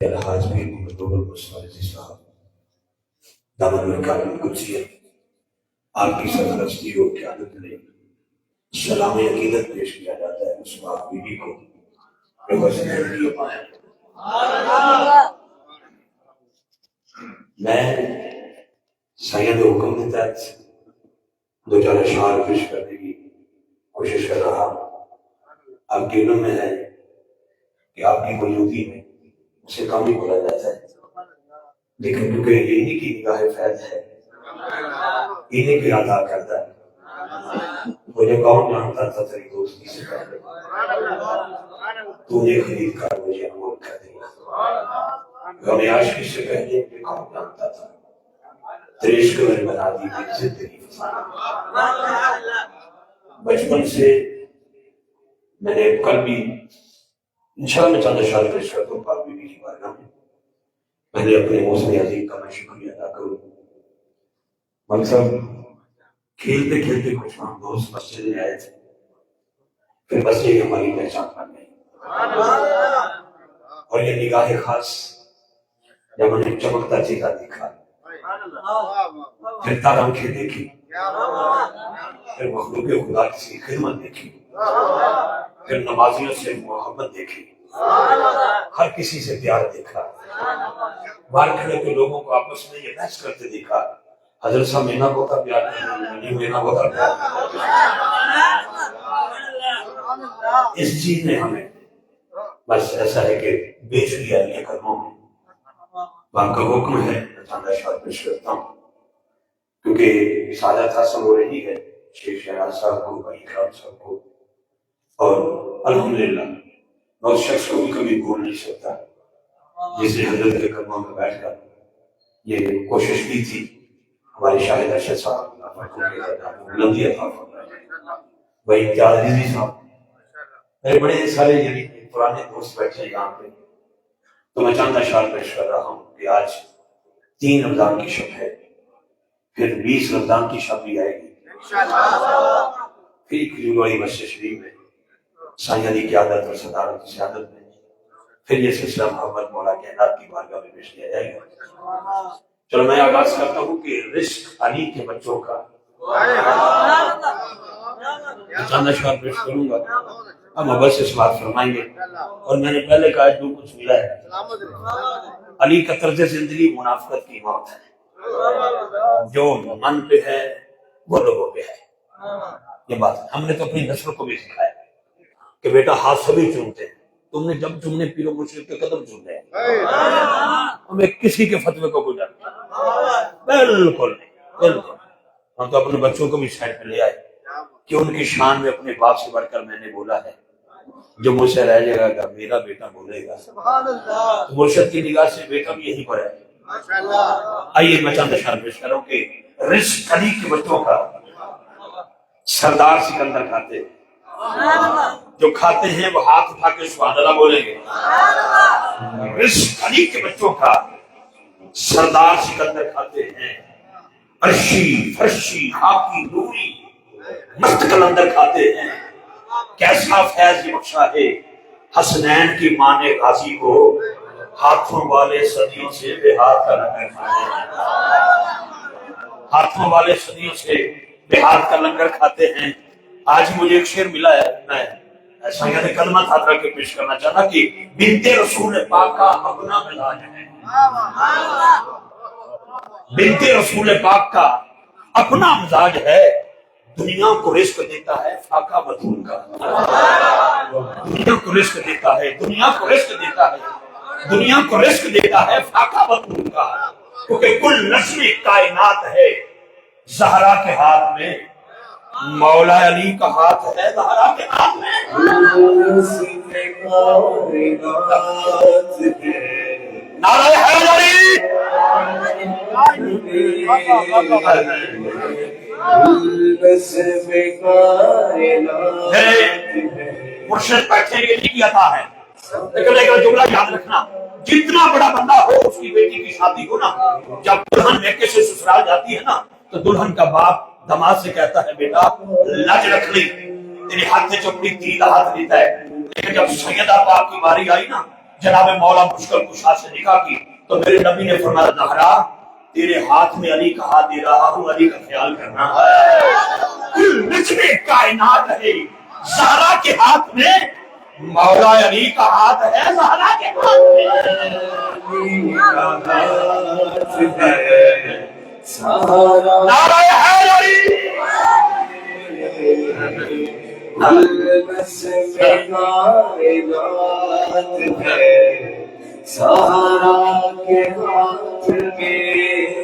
الحاج بھی مدعو المصطفی صاحب دامن میں کامل قدسیت آپ کی سرپرستی اور قیادت میں سلام عقیدت پیش کیا جاتا ہے اس پاک بیوی کو جو حسنین کی اما ہے۔ میں سید حکم کے تحت دو چار اشعار پیش کرنے کی کوشش کر رہا ہوں۔ آپ کے علم میں ہے کہ آپ کی موجودگی میں اسے کم ہی بولا جاتا ہے، لیکن کیونکہ یہ انہی کی نگاہ فیض ہے، انہی کی ادا کرتا ہے۔ مجھے کون جانتا تھا تیری دوستی سے پہلے، تو نے خرید کر مجھے انمول کر دیا۔ غم عاشقی سے پہلے مجھے کون جانتا تھا تیرے عشق میں بنا دی میری زندگی۔ بچپن سے میں نے کل بھی انشاءاللہ میں چند اشعار پیش کرتا ہوں پاک بیوی کی بارگاہ میں۔ پہلے اپنے حسن عظیم کا میں شکریہ ادا کروں۔ مولوی صاحب کھیلتے کھیلتے کچھ ہم دوست مسجد میں آئے تھے، پھر مسجد ہماری پہچان بن گئی، اور یہ نگاہ خاص جب ہم نے چمکتا چیتا دیکھا، پھر تار آنکھیں دیکھی، پھر مخلوق خدا کی خدمت دیکھی، پھر نمازیوں سے محبت دیکھی، ہر کسی سے پیار دیکھا، باہر کھڑے کے لوگوں کو آپس میں یہ بحث کرتے دیکھا، حضرت صاحب مینا کو کا پیار نہیں، مینا کو کا پیار۔ اس چیز نے ہمیں بس ایسا ہے کہ بیچ لیا یہ قدموں میں۔ آپ کا حکم ہے میں چند اشعار پیش کرتا ہوں، کیونکہ سعادت حاصل ہو رہی ہے شیخ شہناز صاحب کو، بھائی اکرام صاحب کو، اور الحمدللہ میں اس شخص کو بھی کبھی بھول نہیں سکتا جس نے حضرت کے قدموں میں بیٹھ کر یہ کوشش کی تھی۔ ہمارے شاہد ارشد صاحب بلندی عطا فرمائے، بھائی امتیاز عزیزی صاحب، میرے بڑے سارے یعنی پرانے دوست بیٹھے یہاں پہ، تو میں چند اشعار پیش کر رہا ہوں کہ آج 3 رمضان کی شب ہے، پھر 20 رمضان کی شب بھی آئے گی، پھر کھجورائی مسجد شریف میں سائیں علی کی عادت اور صدارت کی سیادت میں پھر یہ سلسلہ محمد مولا کائنات کی بارگاہ میں پیش کیا جائے گا۔ چلو میں آغاز کرتا ہوں کہ رزق علی کے بچوں کا چند اشعار پیش کروں گا، ہم ابل سے سوال فرمائیں گے، اور میں نے پہلے کہا جو کچھ ملا ہے علی کا طرز زندگی منافقت کی موت ہے، جو من پہ ہے وہ لوگوں پہ ہے۔ یہ بات ہم نے تو اپنی نسل کو بھی سکھایا کہ بیٹا ہاتھ سبھی چومتے ہیں، تم نے جب تم نے پیر و مرشد کے قدم چومے ہیں، ہمیں کسی کے فتوے کو کوئی ڈر نہیں، بالکل نہیں، بالکل۔ ہم تو اپنے بچوں کو بھی سائڈ پہ لے آئے کہ ان کی شان میں اپنے باپ سے بڑھ کر میں نے بولا ہے، جو مجھ سے رہ جائے گا میرا بیٹا بولے گا، تو مرشد کی نگاہ سے بیٹا بھی یہی پر ہے۔ آئیے میں چند اشعار پیش کر رہا ہوں کہ رزق علی کے بچوں کا سردار سکندر کھاتے ہیں، جو کھاتے ہیں وہ ہاتھ اٹھا کے سبحان اللہ بولیں گے۔ رزق علی کے بچوں کا سردار سکندر کھاتے ہیں، عرشی فرشی خاکی نوری مست کلندر کھاتے ہیں، کیسا فیض یہ بخشا ہے حسنین کی ماں نے غازی کو، ہاتھوں والے صدیوں سے بے ہاتھ کا لنگر کھاتے ہیں، ہاتھوں والے صدیوں سے بے ہاتھ کا لنگر کھاتے ہیں۔ آج مجھے ایک شعر ملا ہے، میں ایسا یعنی کلمہ حاضرہ کے پیش کرنا چاہتا کہ بنت رسول پاک کا اپنا مزاج ہے، بنت رسول پاک کا اپنا مزاج ہے، دنیا کو رزق دیتا ہے فاقہ بطول کا، دنیا کو رزق دیتا ہے، دنیا کو رزق دیتا ہے، دنیا کو رزق دیتا ہے فاقہ بطول کا، کیونکہ کل نظم کائنات ہے زہرا کے ہاتھ میں، مولا علی کا ہاتھ ہے زہرا کے ہاتھ میں۔ نعرہ حیدری، مرشد بیٹھے یہ نہیں عطا ہے، لیکن ایک جملہ یاد رکھنا، جتنا بڑا بندہ ہو اس کی بیٹی کی شادی ہو نا، جب دلہن میکے سے سسرال جاتی ہے نا تو دلہن کا باپ دماد سے کہتا ہے بیٹا لج رکھ لی، تیرے ہاتھ سے چپڑی تیر ہاتھ لیتا ہے، لیکن جب سیدہ پاک کی باری آئی نا جناب مولا مشکل کشا سے نکاح کی تو میرے نبی نے فرمایا زہرا تیرے ہاتھ میں علی کا ہاتھ دے رہا ہوں، علی کا خیال کرنا ہے۔ نجم کائنات ہے زہرا کے ہاتھ میں، مولا علی کا ہاتھ ہے زہرا کے ہاتھ میں۔ نعرہ حیدری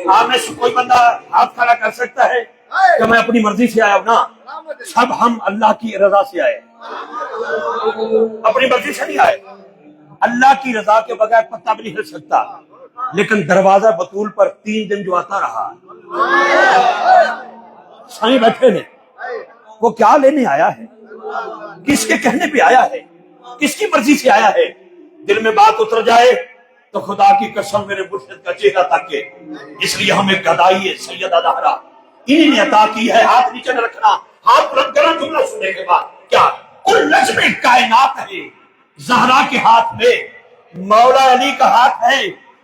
آپ میں سے کوئی بندہ ہاتھ کھڑا کر سکتا ہے کہ میں اپنی مرضی سے آیا ہوں؟ نا، سب ہم اللہ کی رضا سے آئے، اپنی مرضی سے نہیں آئے۔ اللہ کی رضا کے بغیر پتہ بھی نہیں ہل سکتا، لیکن دروازہ بطول پر 3 دن جو آتا رہا، سائیں بیٹھے نے، وہ کیا لینے آیا ہے، کس کے کہنے پہ آیا ہے، کس کی مرضی سے آیا ہے؟ دل میں بات اتر جائے تو خدا کی قسم میرے مرشد کا چہرہ تک کے، اس لیے ہمیں گدائی ہے سیدہ زہرا انہی نے عطا کی ہے۔ ہاتھ نیچے نہ رکھنا، ہاتھ بلند کرنا جملہ سننے کے بعد۔ کیا کل نجم کائنات ہے زہرا کے ہاتھ میں، مولا علی کا ہاتھ ہے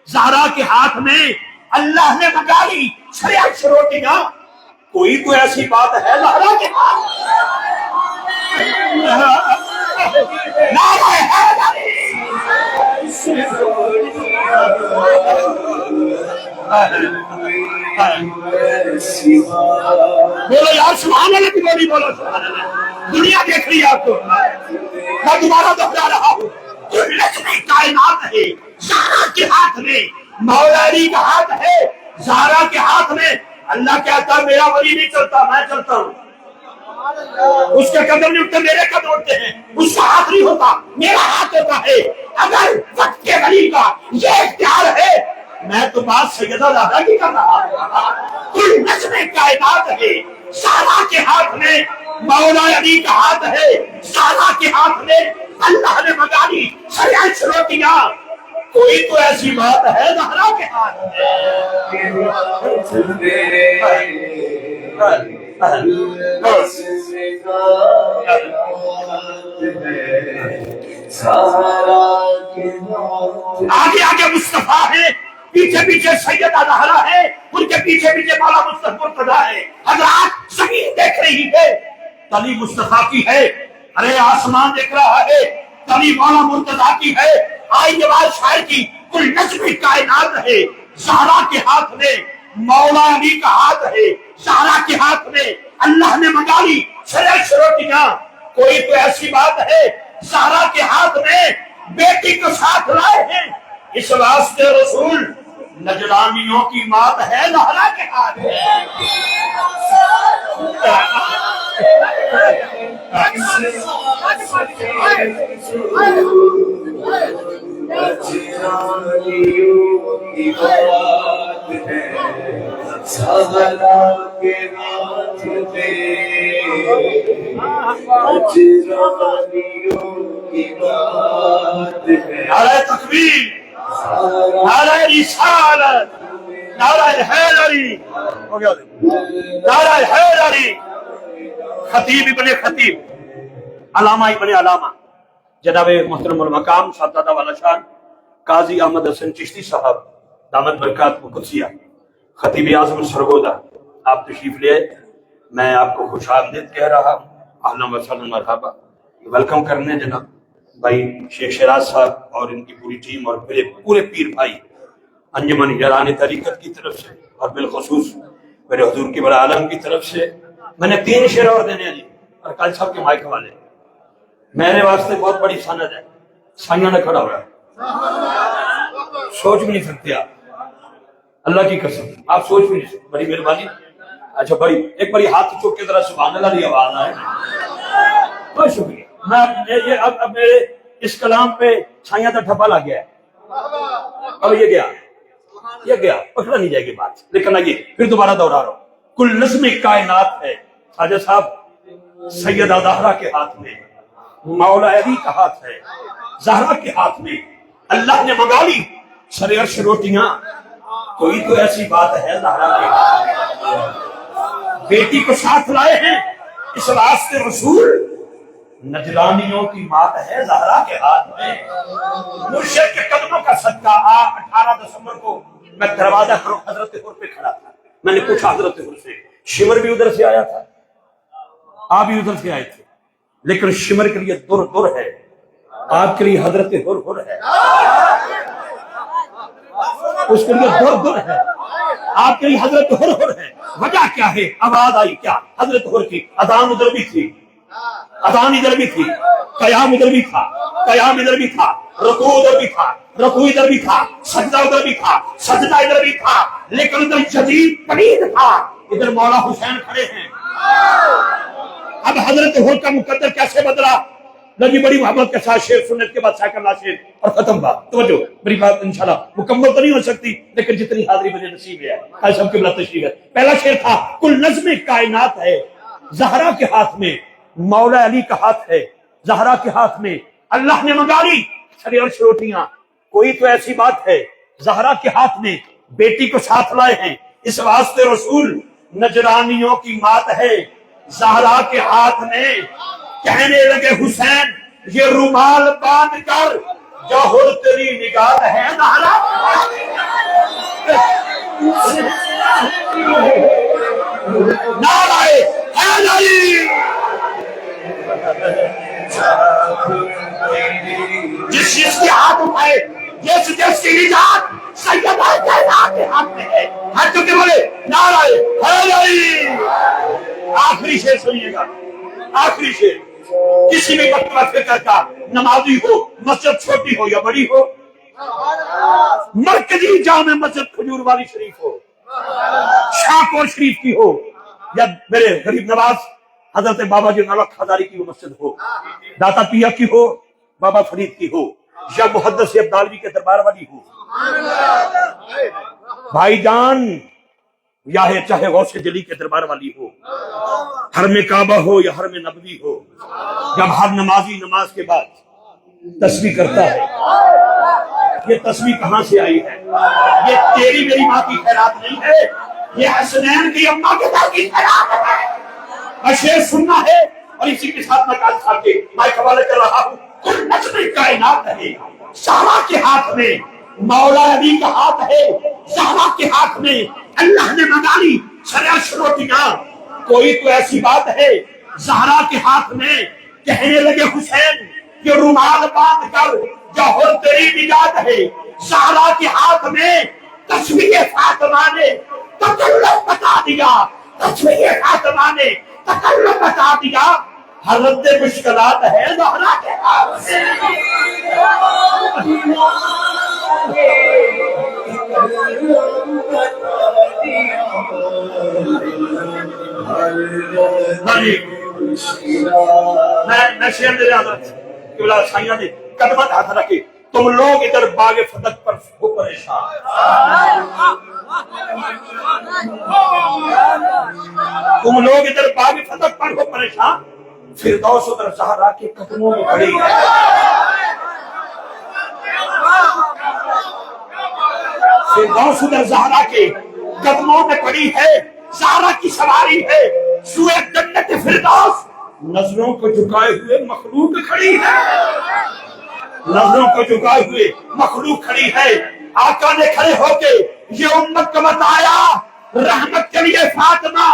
زہرا کے ہاتھ میں، اللہ نے منگا لی شریعت سے روٹیاں، کوئی تو ایسی بات ہے زہرا کے ہاتھ بولو یار سبحان اللہ کی بولی بولو سبحان اللہ۔ دنیا دیکھ رہی ہے آپ کو، میں دوبارہ دہرا رہا ہوں، کائنات ہے زہرا کے ہاتھ میں، مولا علی کا ہاتھ ہے زہرا کے ہاتھ میں۔ اللہ کہتا ہے میرا ولی نہیں چلتا، میں چلتا ہوں، اس کے قدم نہیں اٹھتے میرے قدم اٹھتے ہیں، اس کا ہاتھ نہیں ہوتا میرا ہاتھ ہوتا ہے۔ اگر وقت کے ولی کا یہ اختیار ہے، میں تو بات سیدہ زہرا کی کر رہا ہوں۔ کل نجم کائنات ہے زہرا کے ہاتھ میں، مولا علی کا ہاتھ ہے زہرا کے ہاتھ میں، اللہ نے منگا لی شریعت سے روٹیاں، کوئی تو ایسی بات ہے زہرا کے ہاتھ آگے آگے مصطفیٰ ہے، پیچھے پیچھے سیدہ زہرا ہے، ان کے پیچھے پیچھے مولا مصطفیٰ مرتضیٰ ہے۔ حضرات زمین دیکھ رہی ہے تلی مصطفیٰ کی ہے، ارے آسمان دیکھ رہا ہے تلی مولا مرتضیٰ کی ہے۔ آئی آواز شاعر کی، کل نجم کائنات ہے زہرا کے ہاتھ میں، مولا علی کا ہاتھ ہے زہرا کے ہاتھ میں، اللہ نے منگا لی شریعت سے روٹیاں، کوئی تو ایسی بات ہے زہرا کے ہاتھ میں، بیٹی کو ساتھ لائے ہیں اس واسطے رسول، نجرانیوں کی مات ہے زہرا کے ہاتھ میں۔ نعرہ تکبیر، نعرہ رسالت، نعرہ حیدری، ہو گیا نعرہ حیدری۔ خطیب ابن خطیب، علامہ ابن علامہ، جناب محترم المقام صاحبزادہ والا شان قاضی احمد حسن چشتی صاحب دامت برکات قدسیہ، خطیب اعظم سرگودا، آپ تشریف لے، میں آپ کو خوش آمدید کہہ رہا ہوں، اہلا و سہلا مرحبا، ویلکم کرنے جناب بھائی شیخ شیراز صاحب اور ان کی پوری ٹیم اور میرے پورے پیر بھائی انجمن یاران طریقت کی طرف سے، اور بالخصوص میرے حضور کی بڑا عالم کی طرف سے۔ میں نے 3 شعر اور دینے ہیں جی، اور قائد صاحب کے مائک والے، میرے واسطے بہت بڑی سند ہے، سائیاں نہ کھڑا ہو رہا ہے، سوچ بھی نہیں سکتے آپ، اللہ کی قسم آپ سوچ بھی نہیں سکتے، بڑی مہربانی۔ اچھا بڑی ایک بڑی ہاتھ چوک کے ذرا سبحان اللہ کی آواز آئے، بہت شکریہ۔ میں اب میرے اس کلام پہ چھائیاں کا ٹھپا لگ گیا ہے، اب یہ گیا پکڑا نہیں جائے گی بات، لیکن آئیے پھر دوبارہ دوہرا رہا ہوں، کل نظم کائنات ہے خواجہ صاحب سیدہ زہرا کے ہاتھ میں، مولا علی کا ہاتھ ہے زہرا کے ہاتھ میں، اللہ نے منگا لی سر عرش روٹیاں، کوئی تو ایسی بات ہے زہرا کے ہاتھ میں، بیٹی کو ساتھ لائے ہیں اس واسطے رسول، نجرانیوں کی مات ہے زہرا کے ہاتھ میں، مرشد کے قدموں کا صدقہ 18 دسمبر کو میں دروازہ حضرت حر پہ کھڑا تھا، میں نے پوچھا حضرت حر سے، شمر بھی ادھر سے آیا تھا، آپ بھی ادھر سے آئے تھے، لیکن شمر کے لیے در در ہے، آپ کے لیے حضرت حر حر ہے، اس کے لیے در در ہے، آپ کے لیے حضرت حر حر ہے۔ وجہ کیا ہے؟ آواز آئی کیا؟ حضرت حر کی اذان ادھر بھی تھی، اذان ادھر بھی تھی، قیام ادھر بھی تھا، قیام ادھر بھی تھا، رکوع ادھر بھی تھا، رکوع ادھر بھی تھا، سجدہ ادھر بھی تھا، سجدہ ادھر بھی تھا، لیکن ادھر جدید پلید تھا، ادھر مولا حسین کھڑے ہیں۔ اب حضرت حر کا مقدر کیسے بدلا؟ نبی بڑی محبت کے ساتھ شعر سنت کے بعد سیکنڈ شعر اور ختم بات۔ توجہ، میری بات انشاءاللہ مکمل تو نہیں ہو سکتی لیکن جتنی حاضری مجھے نصیب ہے، آج سب کے بلا تشریف ہے۔ پہلا شعر تھا، کل نظم کائنات ہے زہرا کے ہاتھ میں، مولا علی کا ہاتھ ہے زہرا کے ہاتھ میں، اللہ نے منگا لی سر عرش روٹیاں، کوئی تو ایسی بات ہے زہرا کے ہاتھ میں، بیٹی کو ساتھ لائے ہیں اس واسطے رسول، نجرانیوں کی مات ہے زہرا کے ہاتھ میں، کہنے لگے حسین یہ رومال باندھ کر جوہر تیری نگاہ ہے زہرا، نعرہ حیدری، جس چیز کے ہاتھ اٹھائے جس جس کی نجات سیدہ کائنات کے ہاتھ میں ہے، ہاتھ چکے بولے نعرہ حیدری۔ آخری شعر سنیے گا، آخری شعر، کسی بھی وقت فکر کا نمازی ہو، مسجد چھوٹی ہو یا بڑی ہو، مرکزی جامع مسجد کھجور والی شریف ہو، شاہکور شریف کی ہو، یا میرے غریب نواز حضرت بابا جی نالک ہزاری کی وہ مسجد ہو، داتا پیا کی ہو، بابا فرید کی ہو، یا محدث عبدالوی کے دربار والی ہو، بھائی جان یا ہے چاہے غوث جلی کے دربار والی ہو، حرم کعبہ ہو یا حرم نبوی ہو، جب ہر نمازی نماز کے بعد تسبیح کرتا ہے، یہ تسبیح کہاں سے آئی ہے؟ یہ تیری میری ماں کی خیرات نہیں ہے، یہ حسنین کی اماں کے گھر کی خیرات ہے۔ شعر سننا ہے اور اسی کے ساتھ میں کال صاحب کے میں حوالے کر رہا ہوں، کل نظم کائنات ہے زہرا کے ہاتھ میں، مولا علی کا ہاتھ ہے زہرا کے ہاتھ میں، اللہ نے منگا لی سر عرش روٹیاں، کوئی تو ایسی بات ہے زہرا کے ہاتھ میں، کہنے لگے حسین یہ رومال باندھ کر جوہر تیری نجات ہے، زہرا کے ہاتھ میں تصویر فاطمہ نے تکلف بتا دیا، تصویر فاطمہ نے تکلف بتا دیا، حضرت مشکلات ہے زہرا کے ہاتھ میں۔ میں شعر دے رہا تھا سائیاں نے قدمت ہاتھ رکھے، تم لوگ ادھر باغ فتح پر ہو پریشان، تم لوگ ادھر باغ فتح پر ہو پریشان، فردوس ادھر زہرا کے قدموں میں کھڑی ہے، فردوس ادھر زہرا کے قدموں میں کھڑی ہے، زہرا کی سواری ہے سوئے جنت فردوس، نظروں کو جھکائے ہوئے مخلوق کھڑی ہے، نظروں کو جھکائے ہوئے مخلوق کھڑی ہے، آقا نے کھڑے ہو کے یہ امت کو بتایا رحمت کے لیے فاطمہ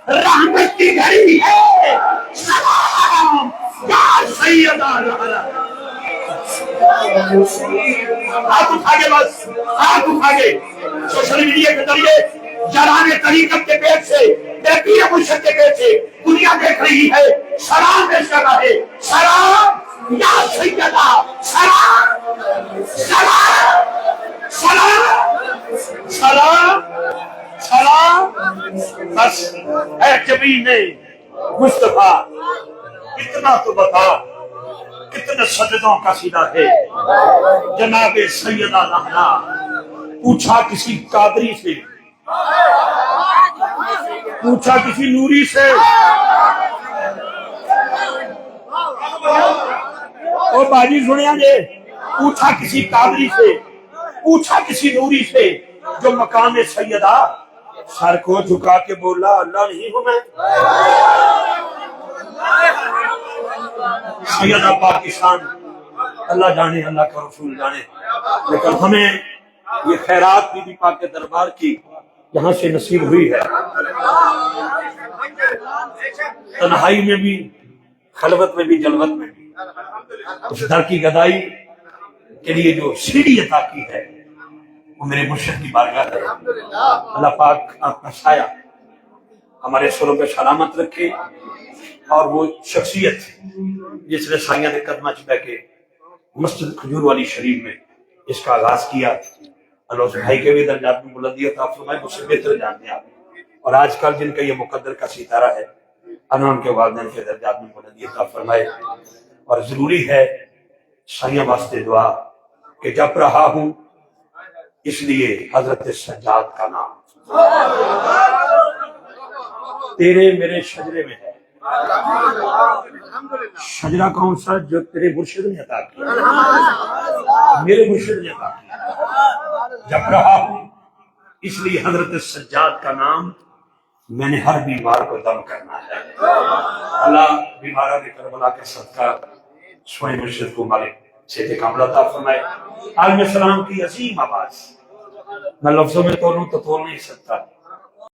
رحمت کی گھڑی ہے، سلام یا سیدہ زہرا۔ ہاتھ اٹھا گے، بس ہاتھ اٹھا گے، سوشل میڈیا کے ذریعے جران طریقت کے پیٹ سے میرے پیر مرشد کے پیٹ سے دنیا دیکھ رہی ہے، سلام پیش کر رہا ہے، سلام یا سیدہ، سلام سلام سلام سلام سلام، بس اے جبین مصطفیٰ اتنا تو بتا کتنے سجدوں کا سیدھا ہے جناب سیدہ زہرا۔ پوچھا کسی قادری سے، پوچھا کسی نوری سے، او باجی سنیا جے، پوچھا کسی قادری سے، پوچھا کسی نوری سے، جو مقام سیدہ سر کو جھکا کے بولا اللہ نہیں ہوں میں، سیدہ پاکستان اللہ جانے، اللہ کا رسول جانے، لیکن ہمیں یہ خیرات بھی پاک کے دربار کی یہاں سے نصیب ہوئی ہے. تنہائی میں بھی، خلوت میں بھی، جلوت میں بھی اس در کی گدائی کے لیے جو سیڑھی عطا کی ہے وہ میرے مرشد کی بارگاہ ہے. اللہ پاک آپ کا سایہ ہمارے سروں پہ سلامت رکھے، اور وہ شخصیت جس نے سائیاں نے قدمہ چبہ کے مسجد کھجور والی شریف میں اس کا آغاز کیا، اللہ اس بھائی کے بھی درجات میں بلندی عطا فرمائے، مجھ سے بہتر جانتے ہیں آپ. اور آج کل جن کا یہ مقدر کا ستارہ ہے، اللہ ان کے والدین کے درجات میں بلندی عطا فرمائے. اور ضروری ہے سائیاں واسطے دعا کہ جب رہا ہوں اس لیے حضرت سجاد کا نام تیرے میرے شجرے میں ہے. شجرہ کون سا؟ جو تیرے مرشد نے عطا کیا، میرے مرشد نے عطا کیا. جب رہا ہوں اس لیے حضرت سجاد کا نام، میں نے ہر بیمار کو دم کرنا ہے. اللہ بیمارہ کے کربلا کے صدقہ سوئے مرشد کو مالک صحت کاملہ عطا فرمائے. عالم السلام کی عظیم آواز میں لفظوں میں تولوں تو تول نہیں سکتا.